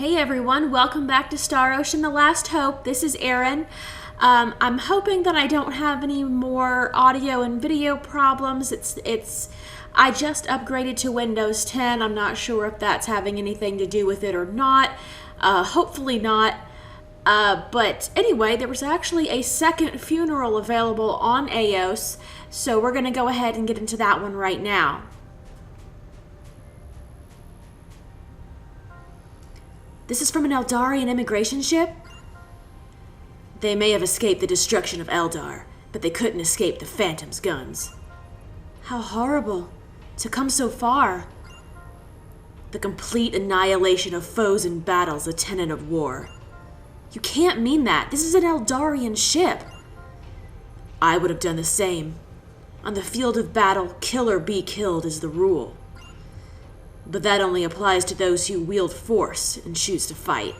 Hey everyone, welcome back to Star Ocean The Last Hope. This is Erin. I'm hoping that I don't have any more audio and video problems. I just upgraded to Windows 10. I'm not sure if that's having anything to do with it or not. Hopefully not. But anyway, there was actually a second funeral available on Eos, so we're going to go ahead and get into that one right now. This is from an Eldarian immigration ship? They may have escaped the destruction of Eldar, but they couldn't escape the Phantom's guns. How horrible. To come so far. The complete annihilation of foes in battle's a tenet of war. You can't mean that. This is an Eldarian ship. I would have done the same. On the field of battle, kill or be killed is the rule. But that only applies to those who wield force and choose to fight.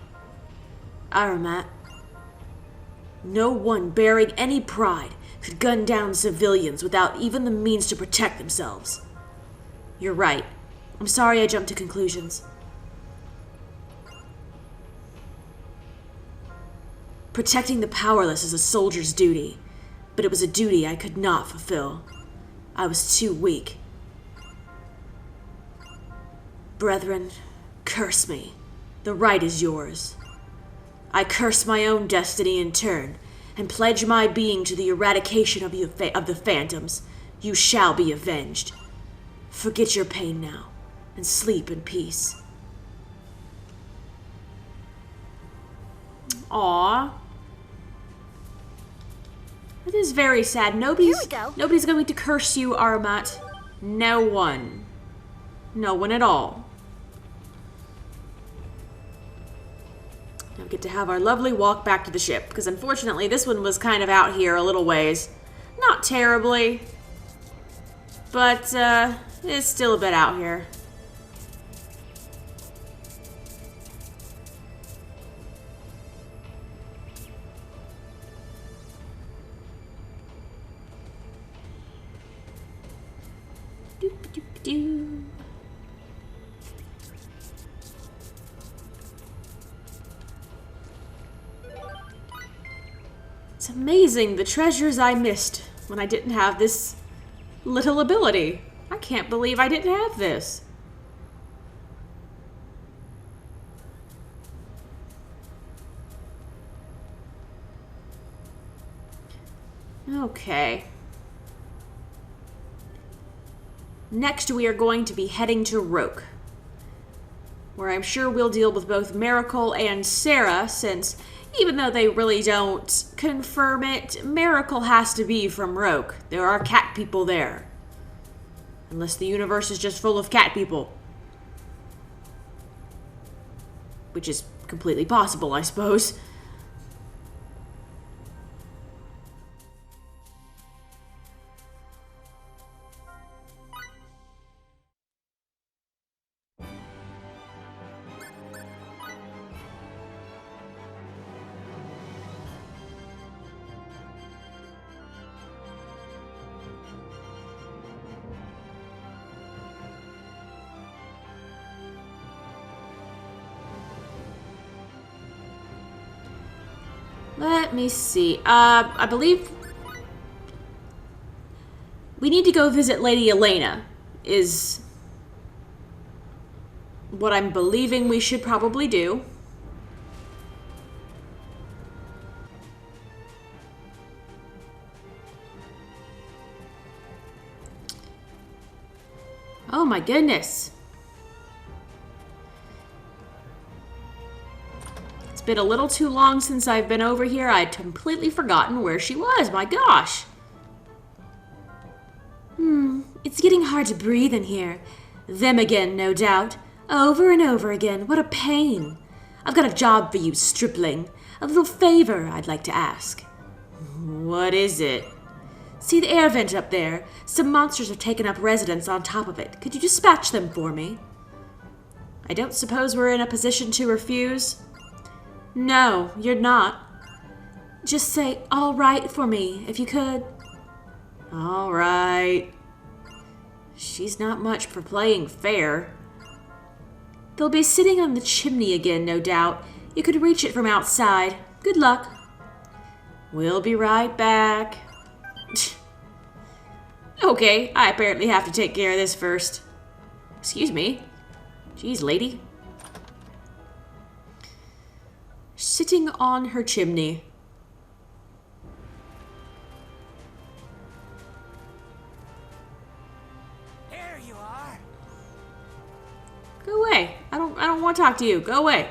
Arumat. No one bearing any pride could gun down civilians without even the means to protect themselves. You're right. I'm sorry I jumped to conclusions. Protecting the powerless is a soldier's duty, but it was a duty I could not fulfill. I was too weak. Brethren, curse me. The right is yours. I curse my own destiny in turn, and pledge my being to the eradication of the Phantoms. You shall be avenged. Forget your pain now, and sleep in peace. Aww. It is very sad. Nobody's going to curse you, Arumat. No one. No one at all. Now we get to have our lovely walk back to the ship, because unfortunately this one was kind of out here a little ways. Not terribly, but it's still a bit out here. Doop-doop-doo. It's amazing the treasures I missed when I didn't have this little ability. I can't believe I didn't have this. Okay. Next we are going to be heading to Roke, where I'm sure we'll deal with both Meracle and Sarah, since even though they really don't confirm it, Meracle has to be from Roke. There are cat people there. Unless the universe is just full of cat people. Which is completely possible, I suppose. Let me see. I believe we need to go visit Lady Elena, is what I'm believing we should probably do. Oh my goodness. Been a little too long since I've been over here. I'd completely forgotten where she was. My gosh. It's getting hard to breathe in here. Them again, no doubt. Over and over again. What a pain. I've got a job for you, stripling. A little favor I'd like to ask. What is it? See the air vent up there? Some monsters have taken up residence on top of it. Could you dispatch them for me? I don't suppose we're in a position to refuse. No, you're not. Just say, all right for me, if you could. All right. She's not much for playing fair. They'll be sitting on the chimney again, no doubt. You could reach it from outside. Good luck. We'll be right back. Okay, I apparently have to take care of this first. Excuse me. Jeez, lady. Sitting on her chimney. There you are. Go away. I don't want to talk to you. Go away.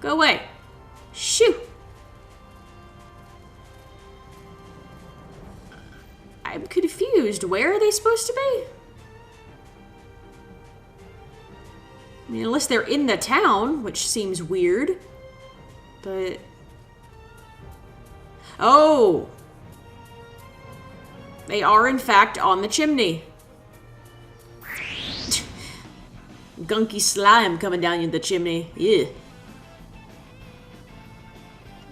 Go away. Shoo. I'm confused. Where are they supposed to be? I mean, unless they're in the town, which seems weird. But... oh! They are, in fact, on the chimney. Gunky slime coming down the chimney. Yeah.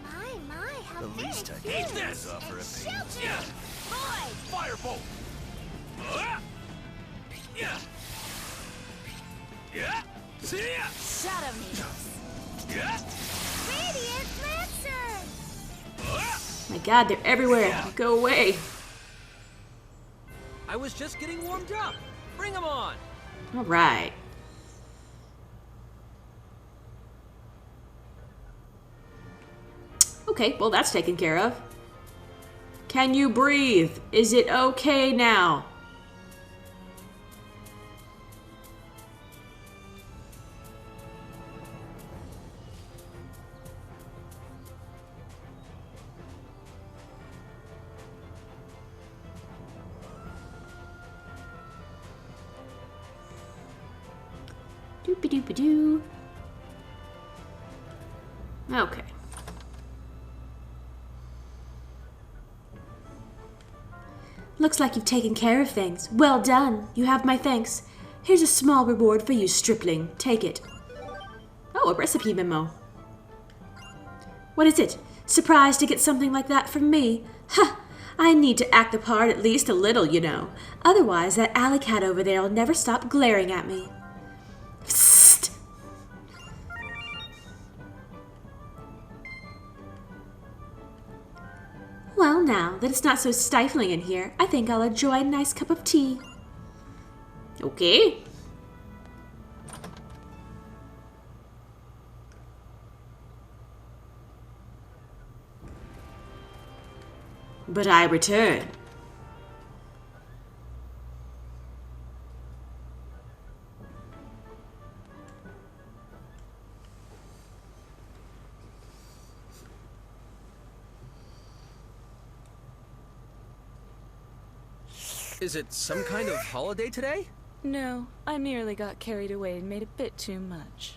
My, how The very least I cute. can do is offer a Shelter. Yeah. Boy, Firebolt. Yeah. Yeah. See ya. shadow needles. Yeah. Radiant Lancer. My god, they're everywhere. Go away. I was just getting warmed up. Bring them on. Alright. Okay, well that's taken care of. Can you breathe? Is it okay now? Doopy-doopy-doo. Okay. Looks like you've taken care of things. Well done. You have my thanks. Here's a small reward for you, stripling. Take it. Oh, a recipe memo. What is it? Surprised to get something like that from me? Ha! I need to act the part at least a little, you know. Otherwise, that alley cat over there will never stop glaring at me. Psst! Well, now that it's not so stifling in here, I think I'll enjoy a nice cup of tea. Okay. But I return. Is it some kind of holiday today? No, I merely got carried away and made a bit too much.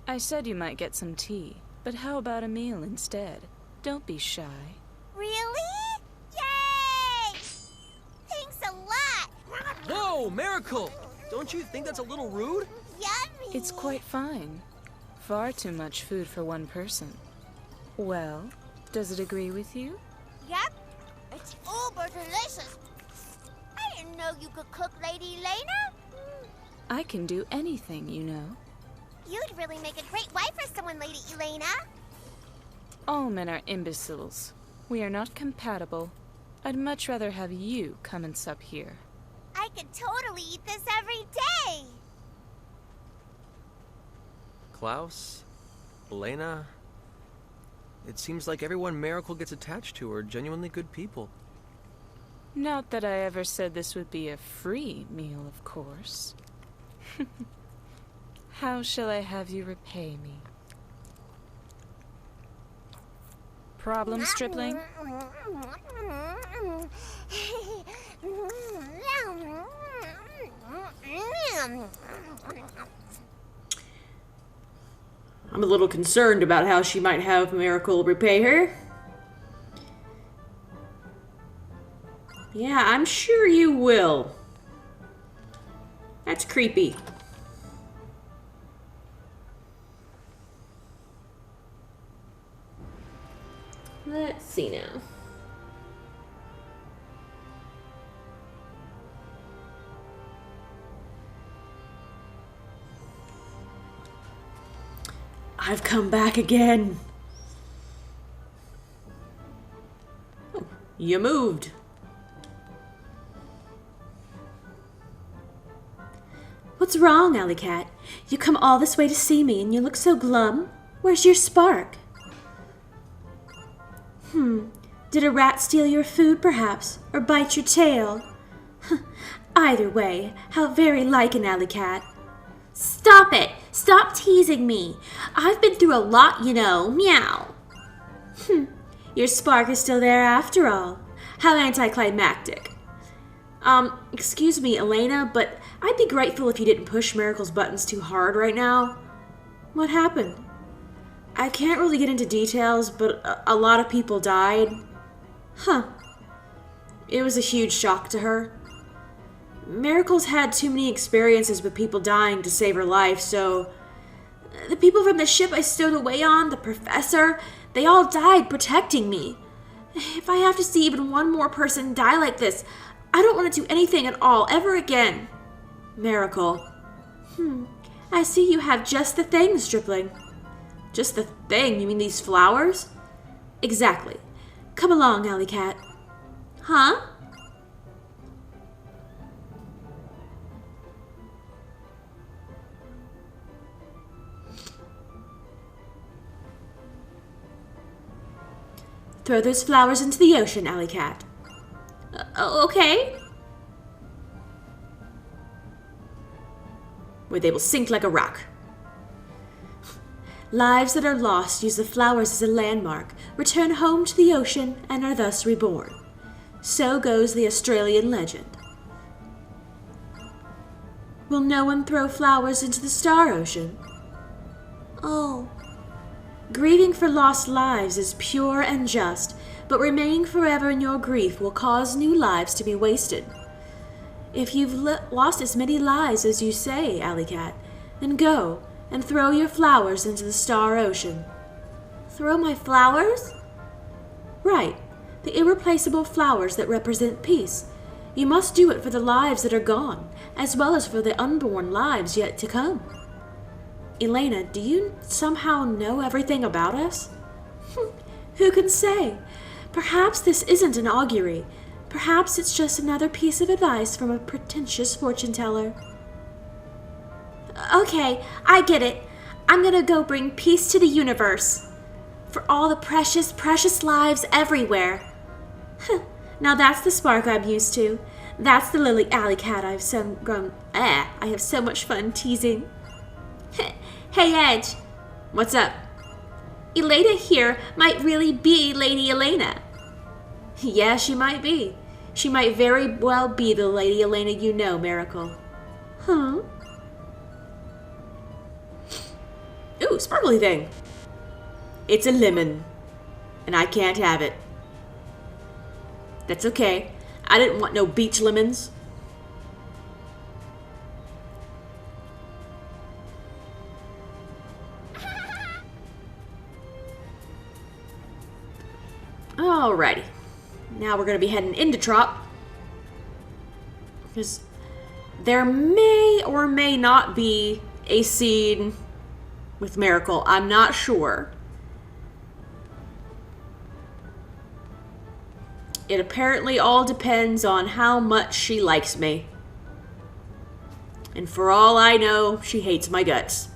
I said you might get some tea, but how about a meal instead? Don't be shy. Really? Yay! Thanks a lot. Whoa, Miracle! Don't you think that's a little rude? Yummy. It's quite fine. Far too much food for one person. Well, does it agree with you? Yep. It's uber delicious. I didn't know you could cook, Lady Elena. I can do anything, you know. You'd really make a great wife for someone, Lady Elena. All men are imbeciles. We are not compatible. I'd much rather have you come and sup here. I could totally eat this every day. Klaus? Elena? It seems like everyone Miracle gets attached to are genuinely good people. Not that I ever said this would be a free meal, of course. How shall I have you repay me? Problem, stripling? I'm a little concerned about how she might have Miracle repay her. Yeah, I'm sure you will. That's creepy. Let's see now. I've come back again. Oh, you moved. What's wrong, Alley Cat? You come all this way to see me and you look so glum. Where's your spark? Did a rat steal your food, perhaps? Or bite your tail? Either way, how very like an alley cat. Stop it! Stop teasing me! I've been through a lot, you know. Meow. Your spark is still there after all. How anticlimactic. Excuse me, Elena, but I'd be grateful if you didn't push Miracle's buttons too hard right now. What happened? I can't really get into details, but a lot of people died. It was a huge shock to her. Miracle's had too many experiences with people dying to save her life, so the people from the ship I stowed away on, the professor, they all died protecting me. If I have to see even one more person die like this, I don't want to do anything at all ever again. Miracle. I see you have just the thing, Stripling. Just the thing? You mean these flowers? Exactly. Come along, Alley Cat. Huh? Throw those flowers into the ocean, Alley Cat. Okay. Where they will sink like a rock. Lives that are lost use the flowers as a landmark, return home to the ocean, and are thus reborn. So goes the Australian legend. Will no one throw flowers into the star ocean? Oh. Grieving for lost lives is pure and just, but remaining forever in your grief will cause new lives to be wasted. If you've lost as many lives as you say, Alley Cat, then go and throw your flowers into the star ocean. Throw my flowers? Right, the irreplaceable flowers that represent peace. You must do it for the lives that are gone, as well as for the unborn lives yet to come. Elena, do you somehow know everything about us? Who can say? Perhaps this isn't an augury. Perhaps it's just another piece of advice from a pretentious fortune teller. Okay, I get it. I'm gonna go bring peace to the universe. For all the precious, precious lives everywhere. Now that's the spark I'm used to. That's the Lily Alley Cat I have so much fun teasing. Hey, Edge. What's up? Elena here might really be Lady Elena. Yeah, she might be. She might very well be the Lady Elena you know, Miracle. Huh? Ooh, sparkly thing. It's a lemon. And I can't have it. That's okay. I didn't want no beach lemons. Alrighty. Now we're going to be heading into Trop. Because there may or may not be a scene with Miracle. I'm not sure. It apparently all depends on how much she likes me. And for all I know, she hates my guts.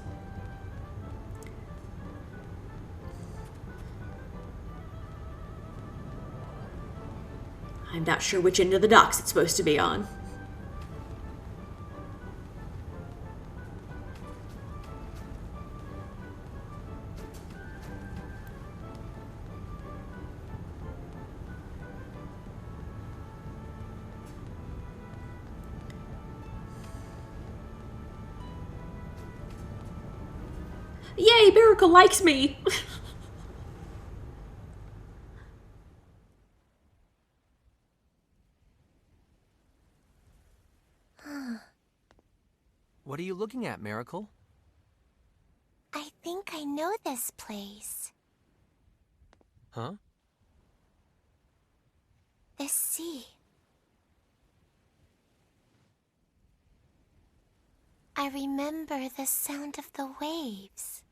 I'm not sure which end of the docks it's supposed to be on. Yay, Miracle likes me! What are you looking at, Miracle? I think I know this place. Huh? The sea. I remember the sound of the waves.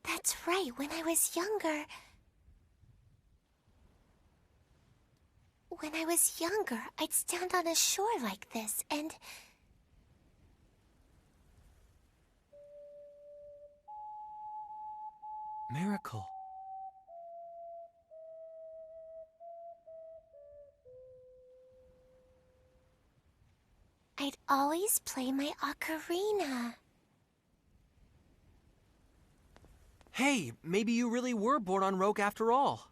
That's right, when I was younger... When I was younger, I'd stand on a shore like this, and... Miracle. I'd always play my ocarina. Hey, maybe you really were born on Roke after all.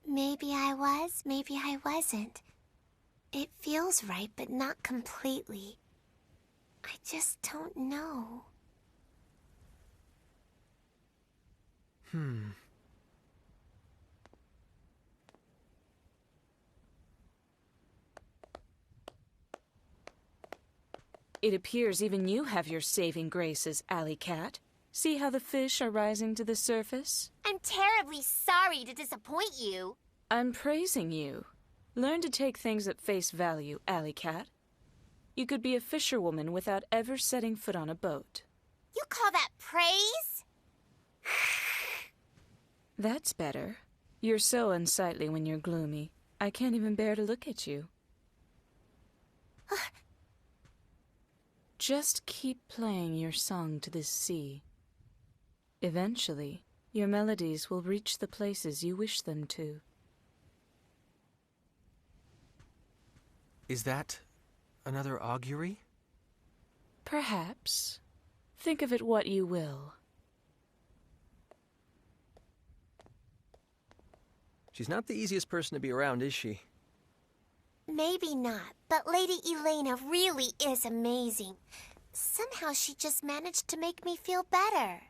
Maybe I was, maybe I wasn't. It feels right, but not completely. I just don't know. It appears even you have your saving graces, Alley Cat. See how the fish are rising to the surface? I'm terribly sorry to disappoint you. I'm praising you. Learn to take things at face value, Alley Cat. You could be a fisherwoman without ever setting foot on a boat. You call that praise? That's better. You're so unsightly when you're gloomy. I can't even bear to look at you. Just keep playing your song to this sea. Eventually, your melodies will reach the places you wish them to. Is that another augury? Perhaps. Think of it what you will. She's not the easiest person to be around, is she? Maybe not, but Lady Elena really is amazing. Somehow she just managed to make me feel better.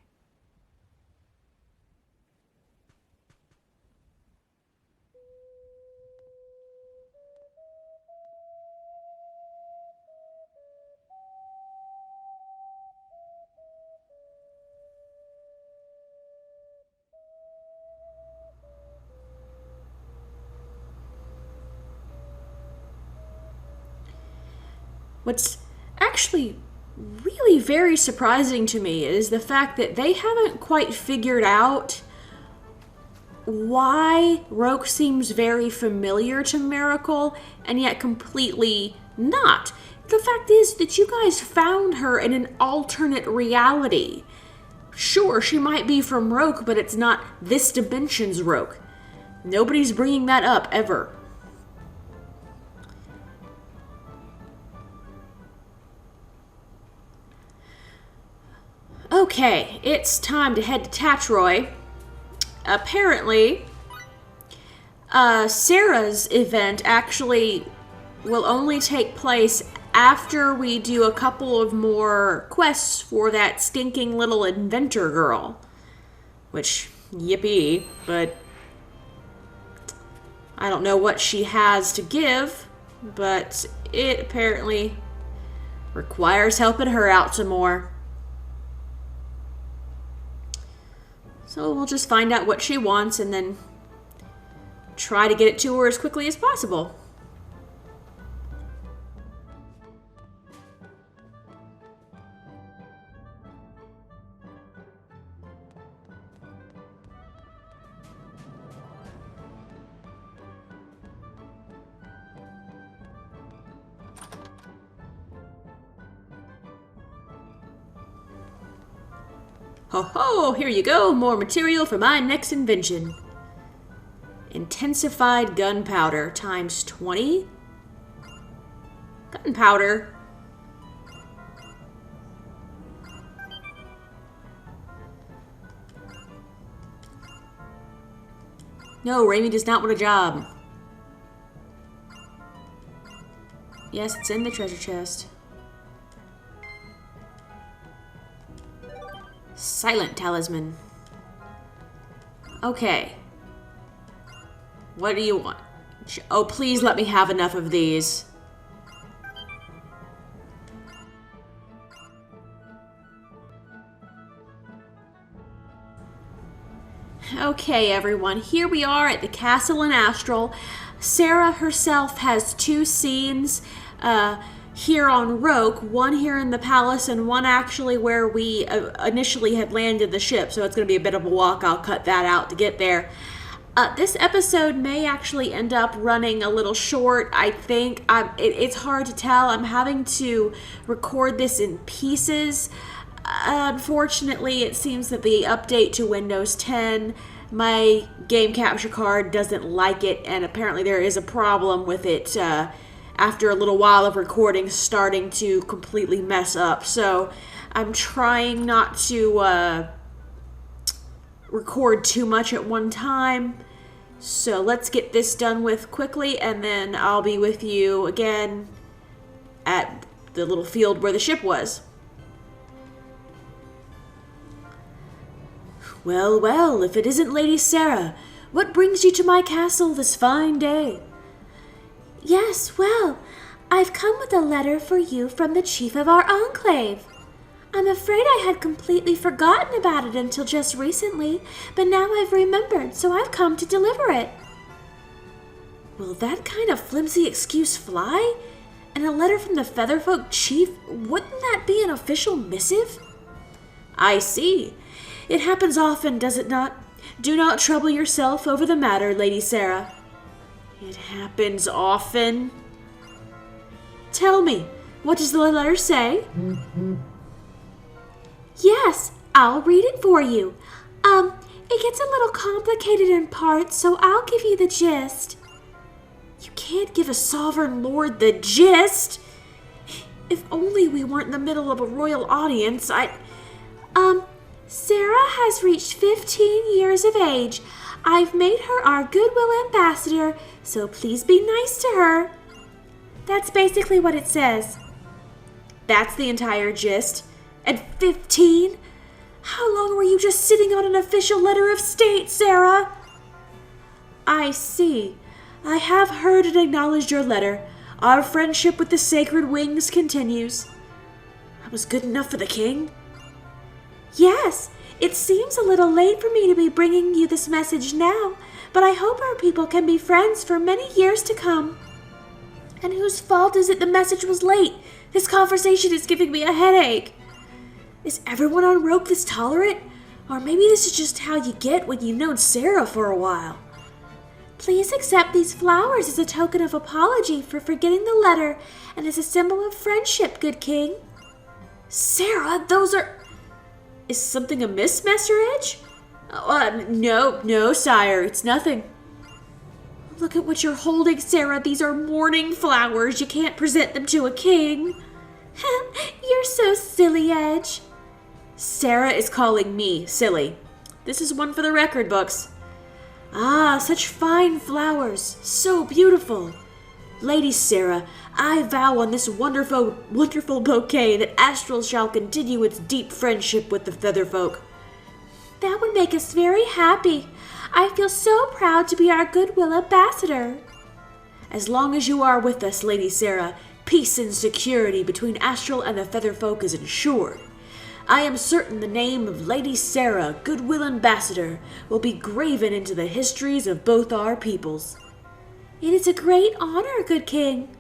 What's actually really very surprising to me is the fact that they haven't quite figured out why Roke seems very familiar to Miracle and yet completely not. The fact is that you guys found her in an alternate reality. Sure, she might be from Roke, but it's not this dimension's Roke. Nobody's bringing that up ever. Okay, it's time to head to Tatroy. Apparently, Sarah's event actually will only take place after we do a couple of more quests for that stinking little inventor girl. Which, yippee, but I don't know what she has to give, but it apparently requires helping her out some more. So we'll just find out what she wants and then try to get it to her as quickly as possible. Ho ho, here you go, more material for my next invention. Intensified gunpowder times 20? Gunpowder? No, Raimi does not want a job. Yes, it's in the treasure chest. Silent talisman. Okay. What do you want? Oh, please let me have enough of these. Okay, everyone. Here we are at the castle in Astral. Sarah herself has two scenes. here on Roke, one here in the palace and one actually where we initially had landed the ship, so it's going to be a bit of a walk. I'll cut that out to get there. This episode may actually end up running a little short, I think. It's hard to tell. I'm having to record this in pieces. Unfortunately, it seems that the update to Windows 10, my game capture card doesn't like it, and apparently there is a problem with it after a little while of recording starting to completely mess up. So I'm trying not to record too much at one time. So let's get this done with quickly, and then I'll be with you again at the little field where the ship was. Well, well, if it isn't Lady Sarah, what brings you to my castle this fine day? Yes, well, I've come with a letter for you from the chief of our enclave. I'm afraid I had completely forgotten about it until just recently, but now I've remembered, so I've come to deliver it. Will that kind of flimsy excuse fly? And a letter from the Featherfolk chief, wouldn't that be an official missive? I see. It happens often, does it not? Do not trouble yourself over the matter, Lady Sarah. It happens often? Tell me, what does the letter say? Yes, I'll read it for you. It gets a little complicated in parts, so I'll give you the gist. You can't give a sovereign lord the gist. If only we weren't in the middle of a royal audience, Sarah has reached 15 years of age. I've made her our goodwill ambassador, so please be nice to her. That's basically what it says. That's the entire gist. At 15? How long were you just sitting on an official letter of state, Sarah? I see. I have heard and acknowledged your letter. Our friendship with the Sacred Wings continues. I was good enough for the king? Yes, it seems a little late for me to be bringing you this message now, but I hope our people can be friends for many years to come. And whose fault is it the message was late? This conversation is giving me a headache. Is everyone on Roke this tolerant? Or maybe this is just how you get when you've known Sarah for a while. Please accept these flowers as a token of apology for forgetting the letter and as a symbol of friendship, good king. Sarah, those are... Is something amiss, Master Edge? No, sire, it's nothing. Look at what you're holding, Sarah. These are mourning flowers. You can't present them to a king. You're so silly, Edge. Sarah is calling me silly. This is one for the record books. Ah, such fine flowers. So beautiful. Lady Sarah, I vow on this wonderful bouquet that Astral shall continue its deep friendship with the Featherfolk. That would make us very happy. I feel so proud to be our goodwill ambassador. As long as you are with us, Lady Sarah, peace and security between Astral and the Featherfolk is ensured. I am certain the name of Lady Sarah, Goodwill Ambassador, will be graven into the histories of both our peoples. It is a great honor, good king.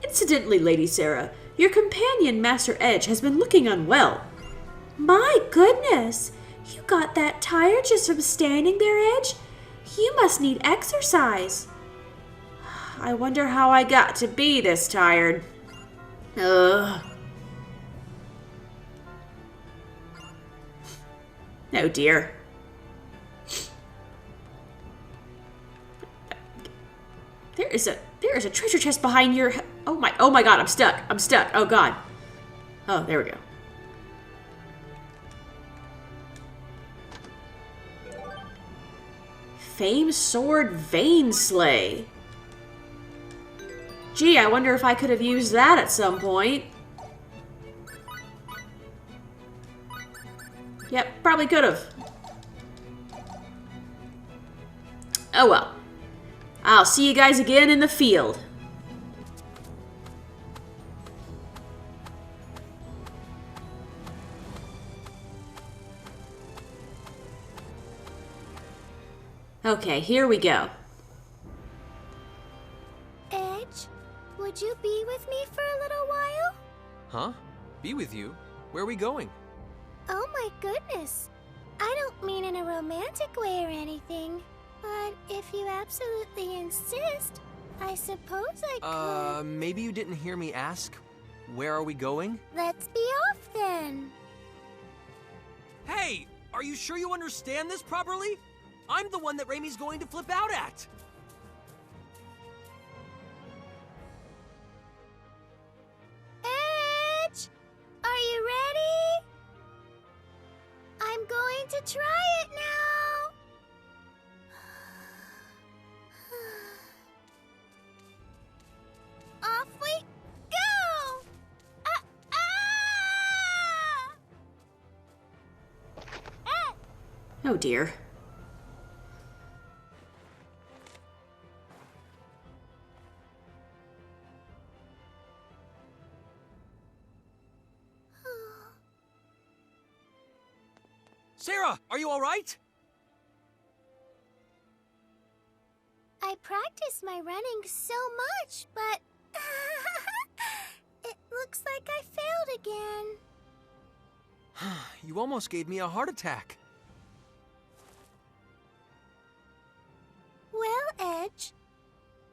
Incidentally, Lady Sarah, your companion, Master Edge, has been looking unwell. My goodness! You got that tired just from standing there, Edge? You must need exercise. I wonder how I got to be this tired. Ugh. Oh dear. There is a treasure chest behind your... Oh my god, I'm stuck. Oh god. Oh, there we go. Famed Sword Vein Slay. Gee, I wonder if I could have used that at some point. Yep, probably could have. Oh well. I'll see you guys again in the field. Okay, here we go. Huh? Be with you? Where are we going? Oh my goodness. I don't mean in a romantic way or anything, but if you absolutely insist, I suppose I could. Maybe you didn't hear me ask. Where are we going? Let's be off then. Hey! Are you sure you understand this properly? I'm the one that Raimi's going to flip out at! Edge! Are you ready? I'm going to try it now. Off we go! Oh dear. Sarah, are you alright? I practiced my running so much, but it looks like I failed again. You almost gave me a heart attack. Well, Edge,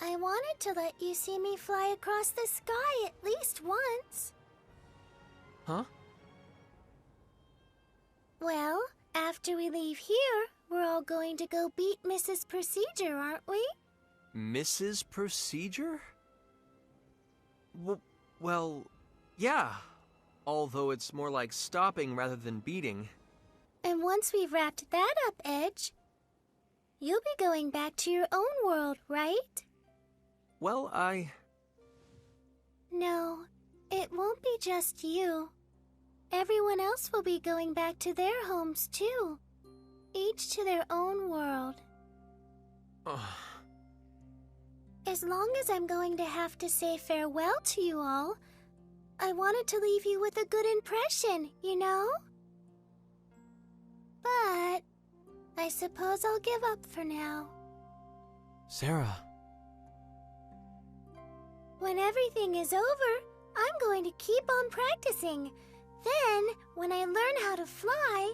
I wanted to let you see me fly across the sky at least once. Huh? Well, after we leave here, we're all going to go beat Mrs. Procedure, aren't we? Mrs. Procedure? Well, yeah. Although it's more like stopping rather than beating. And once we've wrapped that up, Edge, you'll be going back to your own world, right? Well, No, it won't be just you. Everyone else will be going back to their homes, too. Each to their own world. As long as I'm going to have to say farewell to you all, I wanted to leave you with a good impression, you know? But I suppose I'll give up for now. Sarah. When everything is over, I'm going to keep on practicing. Then, when I learn how to fly,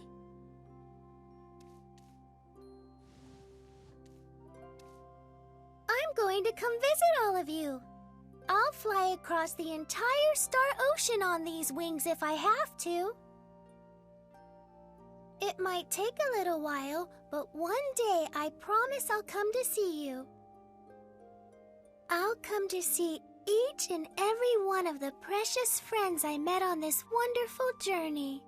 I'm going to come visit all of you. I'll fly across the entire Star Ocean on these wings if I have to. It might take a little while, but one day I promise I'll come to see you. I'll come to see each and every one of the precious friends I met on this wonderful journey.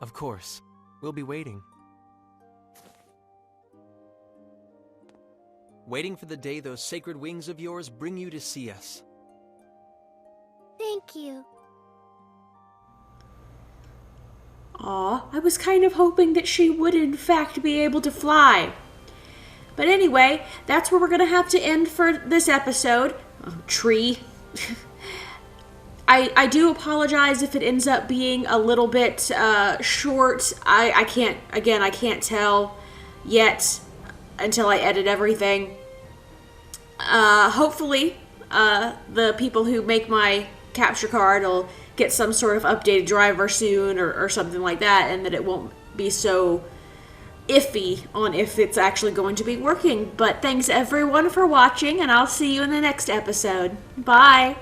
Of course. We'll be waiting. Waiting for the day those sacred wings of yours bring you to see us. Thank you. Aw, I was kind of hoping that she would in fact be able to fly. But anyway, that's where we're going to have to end for this episode. Oh, tree. I do apologize if it ends up being a little bit short. I can't tell yet until I edit everything. Hopefully, the people who make my capture card will get some sort of updated driver soon or something like that, and that it won't be so iffy on if it's actually going to be working. But thanks everyone for watching, and I'll see you in the next episode. Bye!